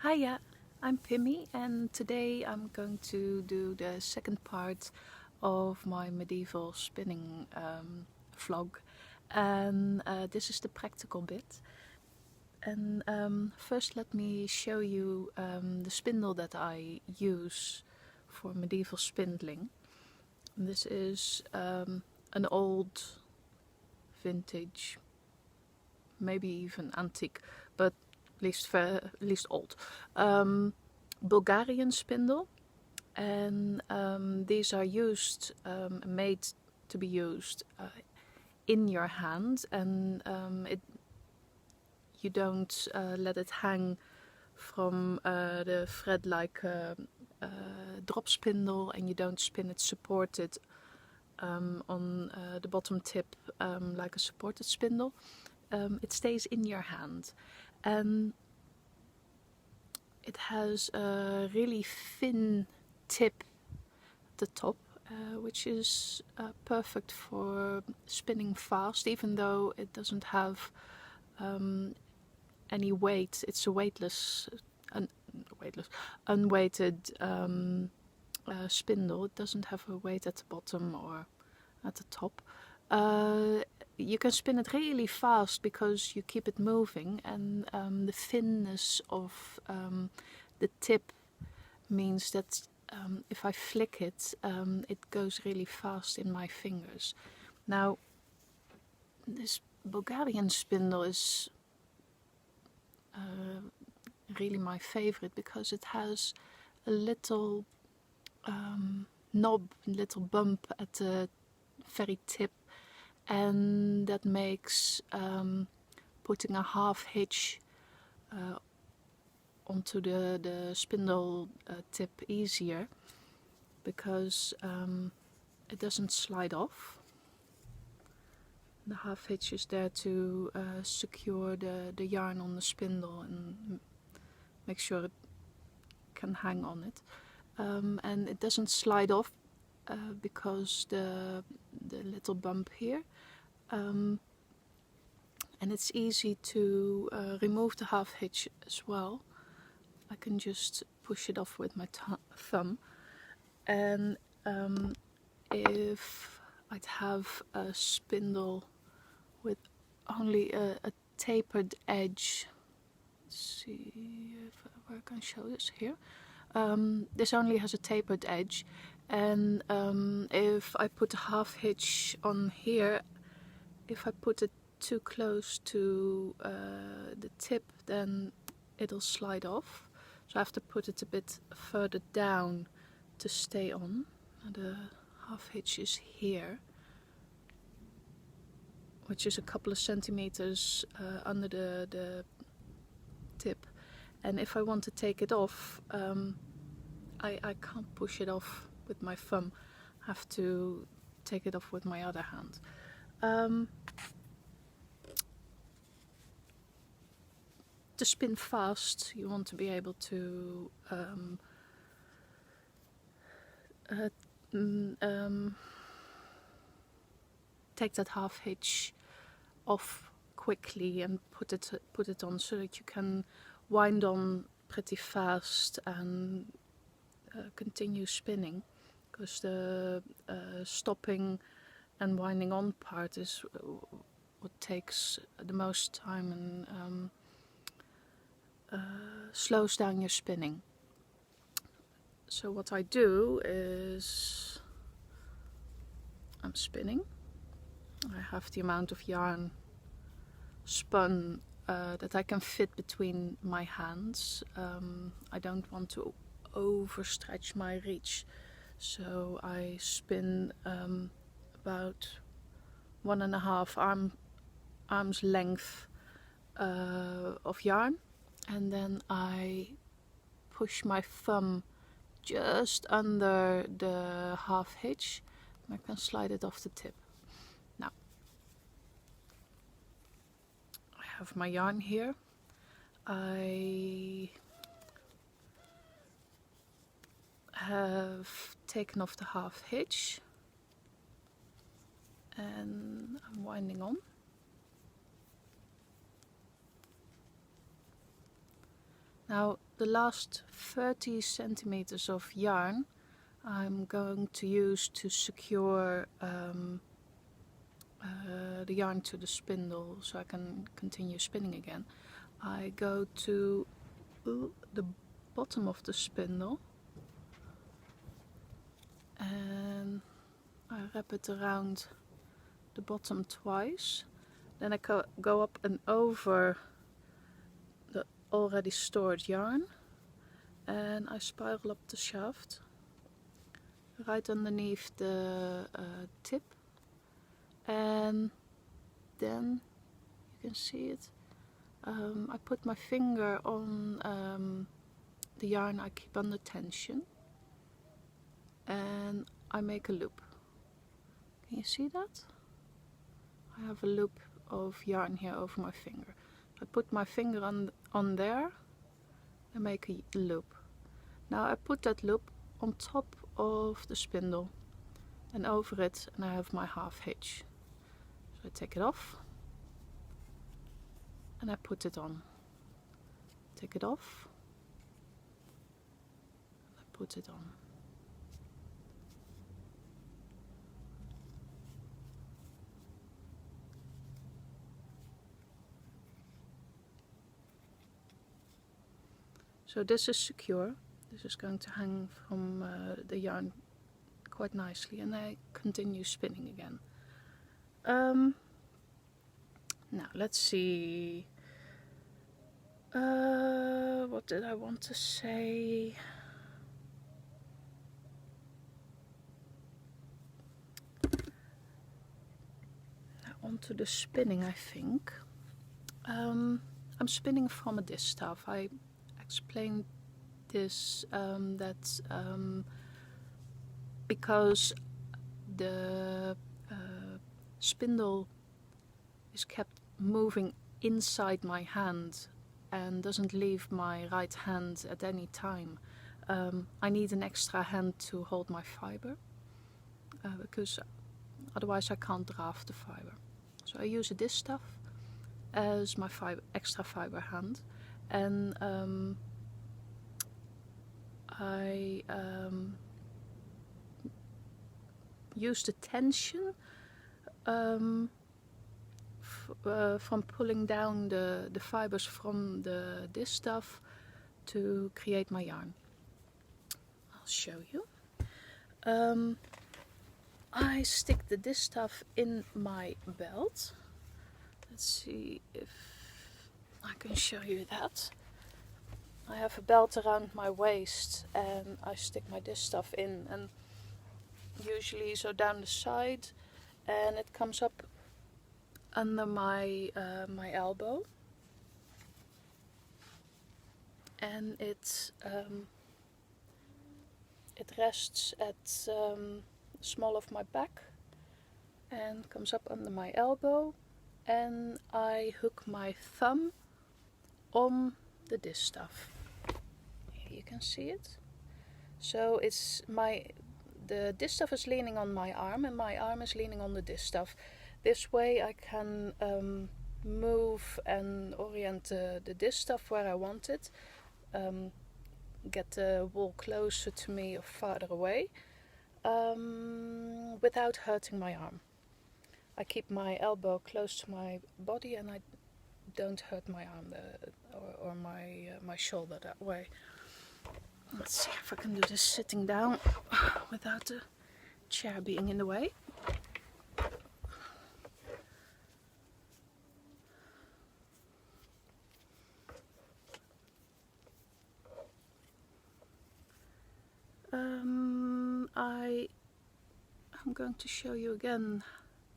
Hiya, I'm Pimmie, and today I'm going to do the second part of my medieval spinning vlog, and this is the practical bit. And first let me show you the spindle that I use for medieval spindling. This is an old, vintage, maybe even antique, but least old Bulgarian spindle, and these are made to be used in your hand, and you don't let it hang from the thread like a drop spindle, and you don't spin it supported on the bottom tip like a supported spindle. It stays in your hand, and it has a really thin tip at the top, which is perfect for spinning fast, even though it doesn't have any weight. It's a unweighted spindle. It doesn't have a weight at the bottom or at the top. You can spin it really fast because you keep it moving, and the thinness of the tip means that if I flick it, it goes really fast in my fingers. Now, this Bulgarian spindle is really my favorite because it has a little little bump at the very tip, and that makes putting a half hitch onto the spindle tip easier, because it doesn't slide off. The half hitch is there to secure the yarn on the spindle and make sure it can hang on it, and it doesn't slide off because the little bump here, and it's easy to remove the half hitch as well. I can just push it off with my thumb, and if I'd have a spindle with only a tapered edge, let's see if I can show this here. This only has a tapered edge, and if I put a half hitch on here, if I put it too close to the tip, then it'll slide off. So I have to put it a bit further down to stay on. The half hitch is here, which is a couple of centimeters under the tip. And if I want to take it off, I can't push it off with my thumb. I have to take it off with my other hand. To spin fast, you want to be able to take that half hitch off quickly and put it on, so that you can wind on pretty fast and continue spinning, because the stopping and winding on part is what takes the most time and slows down your spinning. So what I do is I'm spinning. I have the amount of yarn spun that I can fit between my hands. I don't want to overstretch my reach, so I spin about 1.5 arms length of yarn, and then I push my thumb just under the half hitch, and I can slide it off the tip. Now I have my yarn here. I have taken off the half hitch, and I'm winding on. Now the last 30 centimeters of yarn I'm going to use to secure the yarn to the spindle so I can continue spinning again. I go to the bottom of the spindle and I wrap it around the bottom twice. Then I go up and over the already stored yarn and I spiral up the shaft right underneath the tip, and then you can see it. I put my finger on the yarn I keep under tension and I make a loop. Can you see that? I have a loop of yarn here over my finger. I put my finger on there and make a loop. Now I put that loop on top of the spindle and over it, and I have my half hitch. So I take it off and I put it on. Take it off and I put it on. So this is secure. This is going to hang from the yarn quite nicely, and I continue spinning again. Now let's see. What did I want to say? Now onto the spinning, I think. I'm spinning from a distaff. I explained this that because the spindle is kept moving inside my hand and doesn't leave my right hand at any time, I need an extra hand to hold my fiber because otherwise I can't draft the fiber. So I use a distaff as my extra fiber hand, and I use the tension from pulling down the fibers from the distaff to create my yarn. I'll show you. I stick the distaff in my belt. Let's see if I can show you that. I have a belt around my waist and I stick my distaff in, and usually so down the side, and it comes up under my my elbow, and it rests at the small of my back and comes up under my elbow, and I hook my thumb on the distaff. Here you can see it. So it's the distaff is leaning on my arm and my arm is leaning on the distaff. This way I can move and orient the distaff where I want it, get the wool closer to me or farther away, without hurting my arm. I keep my elbow close to my body and I don't hurt my arm or my shoulder that way. Let's see if I can do this sitting down without the chair being in the way. I'm going to show you again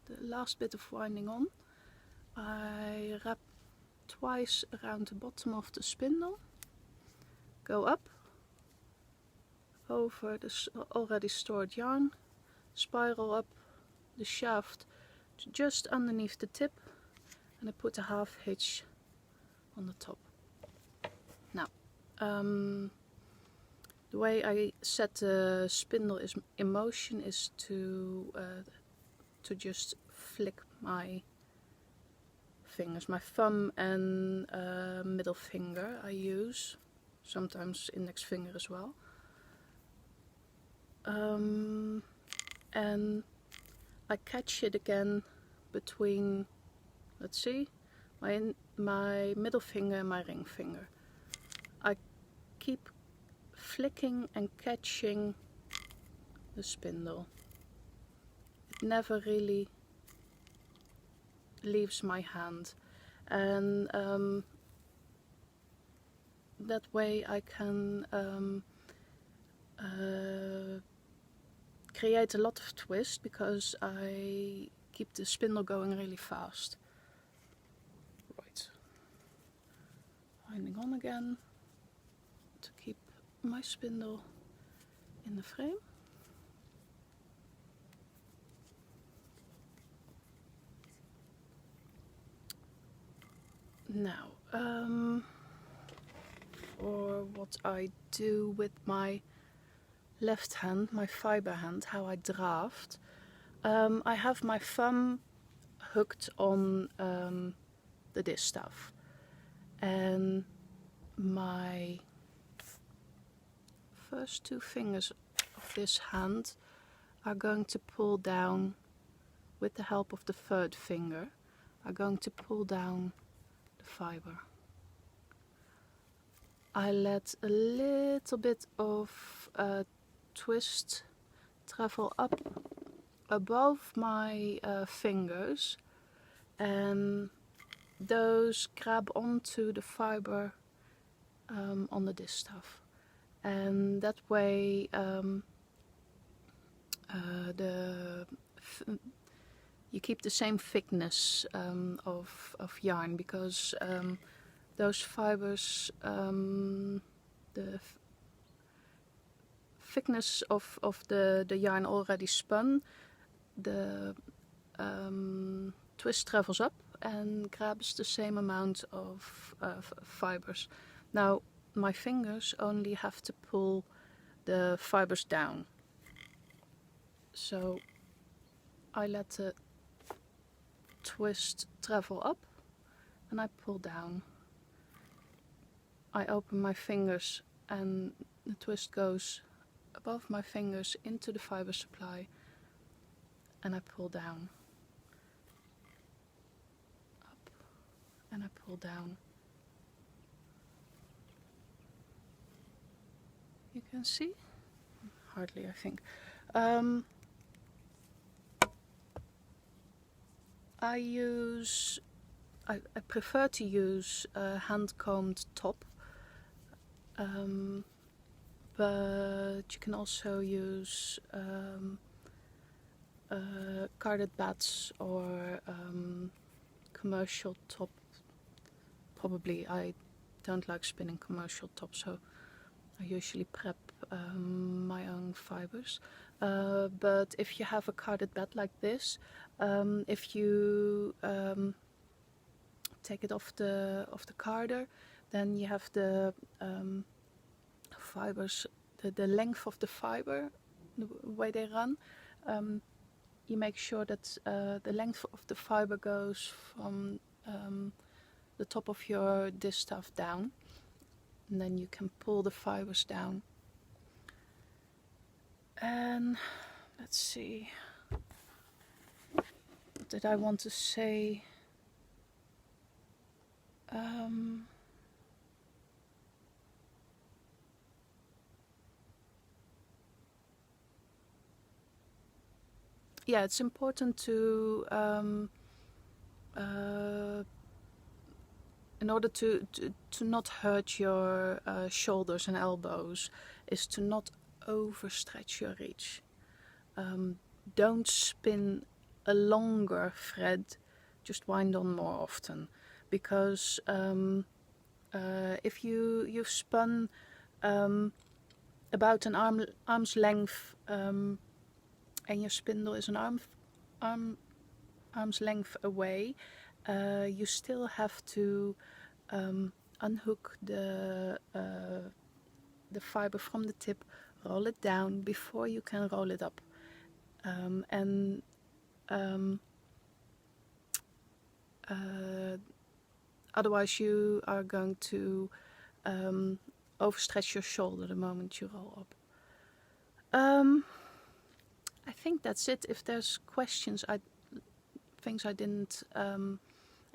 the last bit of winding on. I wrap twice around the bottom of the spindle, go up over the already stored yarn, spiral up the shaft to just underneath the tip, and I put a half hitch on the top. Now, the way I set the spindle in motion is to just flick my fingers, my thumb and middle finger I use sometimes index finger as well. And I catch it again between, let's see, my middle finger and my ring finger. I keep flicking and catching the spindle. It never really leaves my hand, and that way I can create a lot of twist because I keep the spindle going really fast. Right, winding on again to keep my spindle in the frame. Now, for what I do with my left hand, my fiber hand, how I draft, I have my thumb hooked on the distaff, and my first two fingers of this hand are going to pull down, with the help of the third finger, are going to pull down the fiber. I let a little bit of twist travel up above my fingers, and those grab onto the fiber on the distaff, and that way you keep the same thickness of yarn, because those fibers, the thickness of the yarn already spun, the twist travels up and grabs the same amount of fibers. Now my fingers only have to pull the fibers down, so I let the twist travel up and I pull down. I open my fingers and the twist goes above my fingers into the fiber supply, and I pull down, up, and I pull down. You can see? Hardly, I think. I prefer to use a hand-combed top, but you can also use carded bats or commercial top. Probably I don't like spinning commercial tops, so I usually prep my own fibers. But if you have a carded bat like this, if you take it off the carder, then you have the fibers, the length of the fiber, the way they run. You make sure that the length of the fiber goes from the top of your distaff down, and then you can pull the fibers down. And let's see, what did I want to say? Yeah, it's important to in order to not hurt your shoulders and elbows, is to not overstretch your reach. Don't spin a longer thread, just wind on more often, because if you've spun about an arm's length, and your spindle is an arm's length away, you still have to unhook the fiber from the tip, roll it down before you can roll it up, and otherwise you are going to overstretch your shoulder the moment you roll up. I think that's it. If there's questions, things I didn't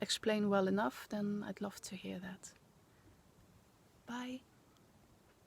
explain well enough, then I'd love to hear that. Bye.